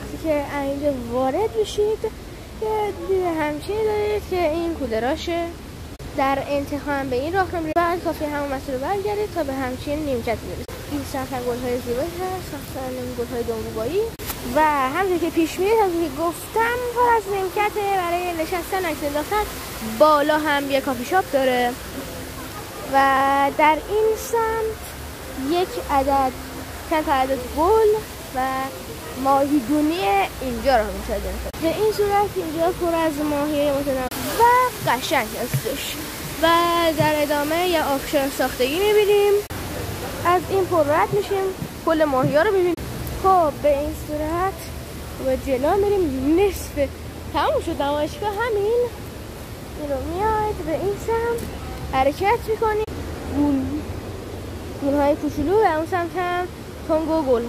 وقتی که اینجا وارد میشید یه همچینی دارید که این کولراشه. در انتها هم به این راه رو بعد کافی همون مسیر رو برگردید تا به همچین نیمکت برسید. این سمت گل‌های زیبایی هست، سمت گل‌های دنبوبایی و همونطور که پیش میرید همونطور که گفتم پر از نیمکته برای نشستن، عکس انداختن. بالا هم یه کافی شاپ داره و در این سمت یک عدد چند تا عدد گل و ماهیگونی اینجا رو مشاهده می‌کنید. به این صورت اینجا پر از ماهی متنوع و قشنگ هستش و در ادامه یه آبشار ساختگی می‌بینیم. از این پر رد میشیم، کل ماهی‌ها رو می‌بینیم. خب به این صورت به جلو میریم. نصف تموم شد نمایشگاه. همین رو میاد به این سمت حرکت می‌کنیم. گل‌های کوچولو و اون سمت هم تنگ و گل.